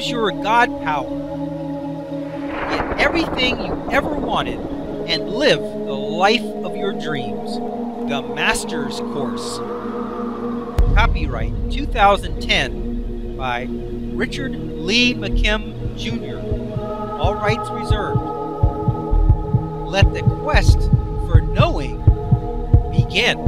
Unleash your God power. Get everything you ever wanted and live the life of your dreams. The Master's Course. Copyright 2010 by Richard Lee McKim Jr. All rights reserved. Let the quest for knowing begin.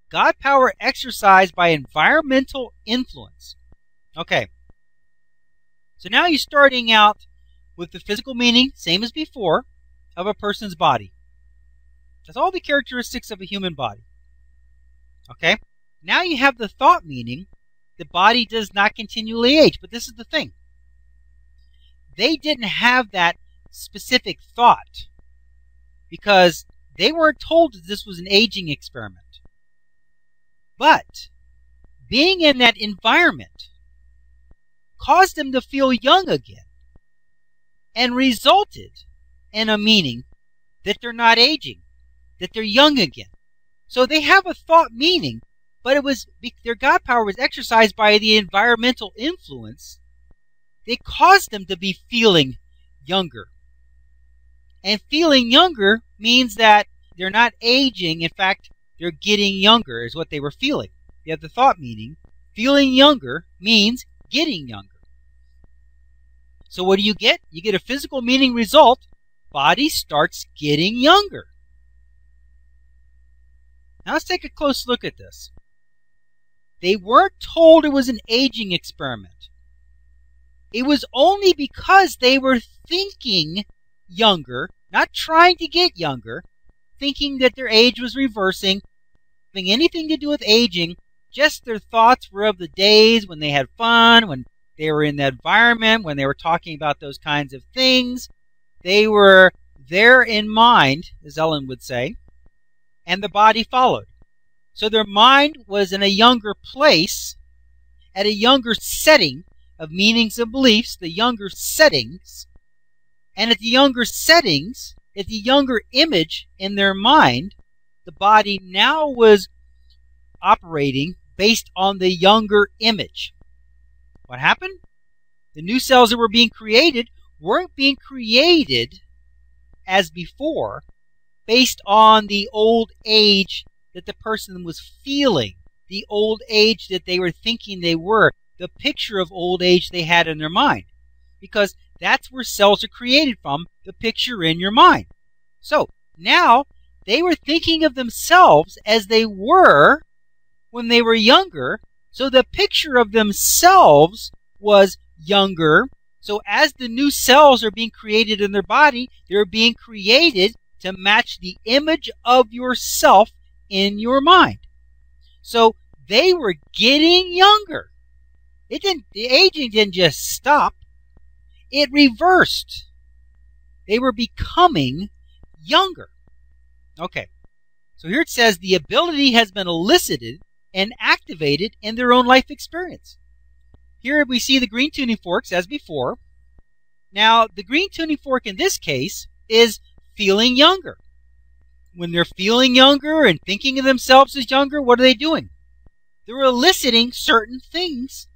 God power exercised by environmental influence. Okay. So now you're starting out with the physical meaning, same as before, of a person's body. That's all the characteristics of a human body. Okay. Now you have the thought meaning. The body does not continually age. But this is the thing. They didn't have that specific thought because they weren't told that this was an aging experiment. But being in that environment caused them to feel young again and resulted in a meaning that they're not aging, that they're young again. So they have a thought meaning, but it was their God power was exercised by the environmental influence. They caused them to be feeling younger. And feeling younger means that they're not aging. In fact, they're getting younger is what they were feeling. You have the thought meaning. Feeling younger means getting younger. So what do you get? You get a physical meaning result. Body starts getting younger. Now let's take a close look at this. They weren't told it was an aging experiment. It was only because they were thinking younger, not trying to get younger, thinking that their age was reversing, having anything to do with aging, just their thoughts were of the days when they had fun, when they were in that environment, when they were talking about those kinds of things. They were there in mind, as Ellen would say, and the body followed. So their mind was in a younger place, at a younger setting of meanings and beliefs, the younger settings, and at the younger settings, at the younger image in their mind, the body now was operating based on the younger image. What happened? The new cells that were being created weren't being created as before based on the old age that the person was feeling, the old age that they were thinking they were, the picture of old age they had in their mind. Because that's where cells are created from, the picture in your mind. So now they were thinking of themselves as they were when they were younger. So the picture of themselves was younger. So as the new cells are being created in their body, they're being created to match the image of yourself in your mind. So they were getting younger. The aging didn't just stop. It reversed. They were becoming younger. Okay, so here it says the ability has been elicited and activated in their own life experience. Here we see the green tuning forks as before. Now, the green tuning fork in this case is feeling younger. When they're feeling younger and thinking of themselves as younger, what are they doing? They're eliciting certain things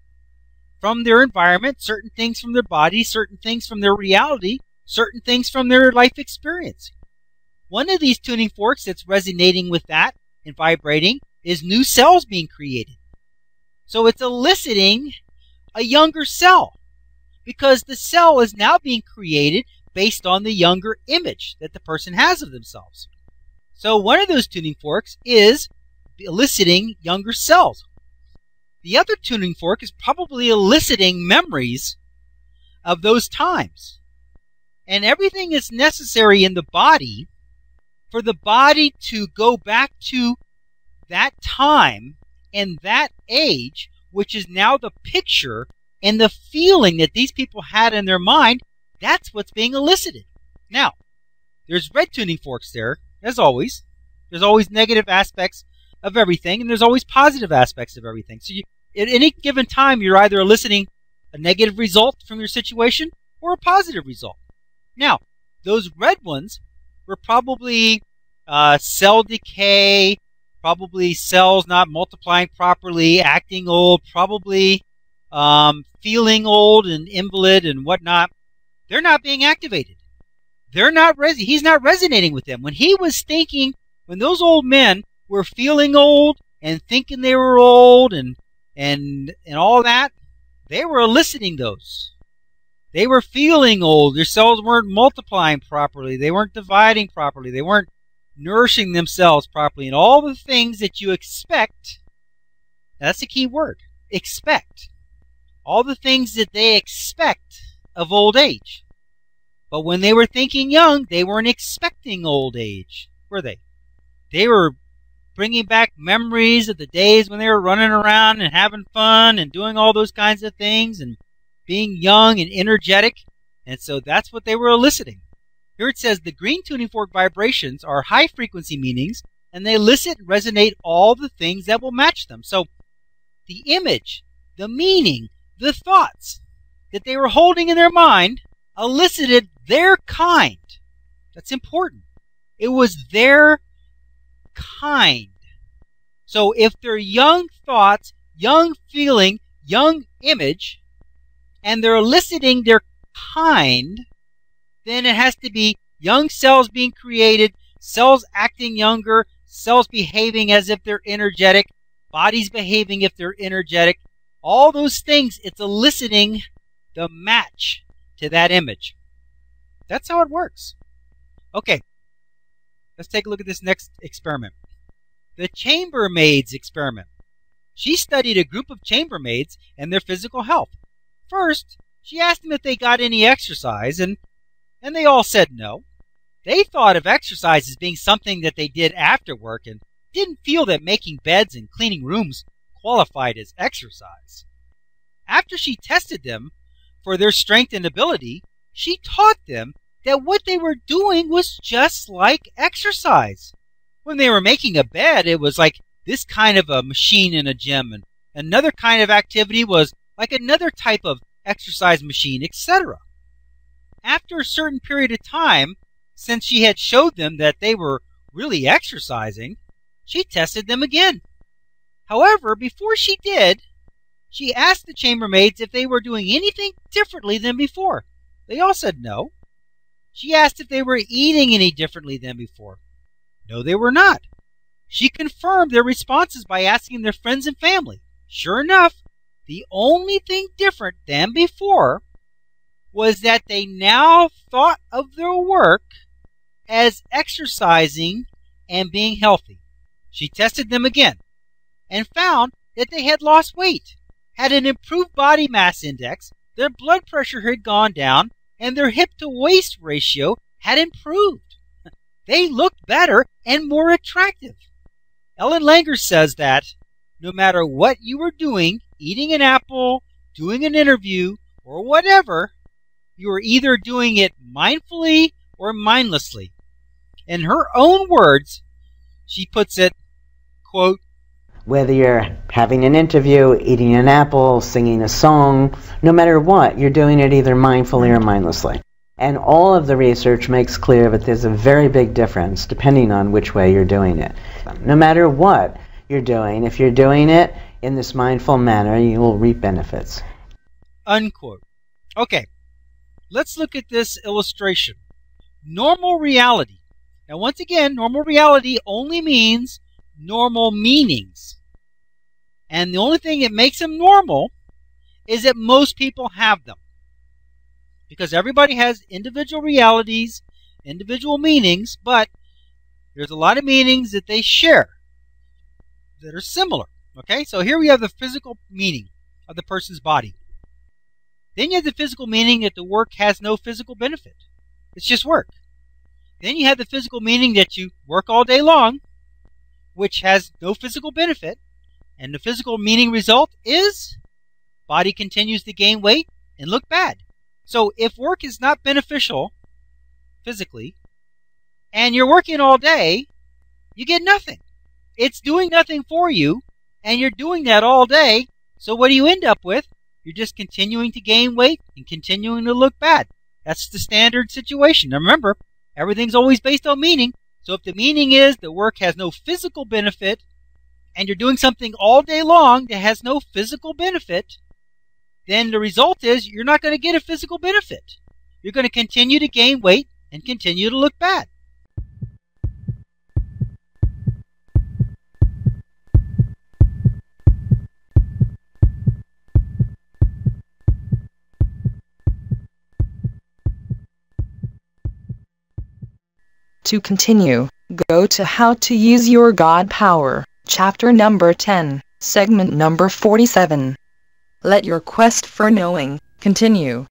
from their environment, certain things from their body, certain things from their reality, certain things from their life experience. One of these tuning forks that's resonating with that and vibrating is new cells being created. So it's eliciting a younger cell because the cell is now being created based on the younger image that the person has of themselves. So one of those tuning forks is eliciting younger cells. The other tuning fork is probably eliciting memories of those times. And everything is necessary in the body for the body to go back to that time and that age, which is now the picture and the feeling that these people had in their mind. That's what's being elicited. Now, there's red tuning forks there, as always. There's always negative aspects of everything, and there's always positive aspects of everything. So at any given time, you're either eliciting a negative result from your situation or a positive result. Now, those red ones were probably cell decay, probably cells not multiplying properly, acting old, probably feeling old and invalid and whatnot. They're not being activated. They're not he's not resonating with them. When he was thinking, when those old men were feeling old and thinking they were old and all that, they were eliciting those. They were feeling old. Their cells weren't multiplying properly. They weren't dividing properly. They weren't nourishing themselves properly. And all the things that you expect, that's the key word, expect. All the things that they expect of old age. But when they were thinking young, they weren't expecting old age, were they? They were bringing back memories of the days when they were running around and having fun and doing all those kinds of things and being young and energetic. And so that's what they were eliciting. Here it says the green tuning fork vibrations are high frequency meanings, and they elicit and resonate all the things that will match them. So the image, the meaning, the thoughts that they were holding in their mind elicited their kind. That's important. It was their kind. So if they're young thoughts, young feeling, young image, and they're eliciting their kind, then it has to be young cells being created, cells acting younger, cells behaving as if they're energetic, bodies behaving if they're energetic. All those things, it's eliciting the match to that image. That's how it works. Okay, let's take a look at this next experiment. The Chambermaids Experiment. She studied a group of chambermaids and their physical health. First, she asked them if they got any exercise, and they all said no. They thought of exercise as being something that they did after work and didn't feel that making beds and cleaning rooms qualified as exercise. After she tested them for their strength and ability, she taught them that what they were doing was just like exercise. When they were making a bed, it was like this kind of a machine in a gym, and another kind of activity was like another type of exercise machine, etc. After a certain period of time, since she had showed them that they were really exercising, she tested them again. However, before she did, she asked the chambermaids if they were doing anything differently than before. They all said no. She asked if they were eating any differently than before. No, they were not. She confirmed their responses by asking their friends and family. Sure enough, the only thing different than before was that they now thought of their work as exercising and being healthy. She tested them again and found that they had lost weight, had an improved body mass index, their blood pressure had gone down, and their hip-to-waist ratio had improved. They looked better and more attractive. Ellen Langer says that no matter what you were doing, eating an apple, doing an interview, or whatever, you are either doing it mindfully or mindlessly. In her own words, she puts it, quote, whether you're having an interview, eating an apple, singing a song, no matter what, you're doing it either mindfully or mindlessly. And all of the research makes clear that there's a very big difference depending on which way you're doing it. No matter what you're doing, if you're doing it in this mindful manner, you will reap benefits. Unquote. Okay, let's look at this illustration. Normal reality. Now, once again, normal reality only means normal meanings. And the only thing that makes them normal is that most people have them. Because everybody has individual realities, individual meanings, but there's a lot of meanings that they share that are similar. Okay, so here we have the physical meaning of the person's body. Then you have the physical meaning that the work has no physical benefit. It's just work. Then you have the physical meaning that you work all day long, which has no physical benefit. And the physical meaning result is body continues to gain weight and look bad. So if work is not beneficial physically, and you're working all day, You get nothing. It's doing nothing for you, and you're doing that all day. So what do you end up with? You're just continuing to gain weight and continuing to look bad. That's the standard situation. Now remember, everything's always based on meaning. So if the meaning is that work has no physical benefit, and you're doing something all day long that has no physical benefit, then the result is you're not going to get a physical benefit. You're going to continue to gain weight and continue to look bad. To continue, go to How to Use Your God Power, chapter number 10, segment number 47. Let your quest for knowing continue.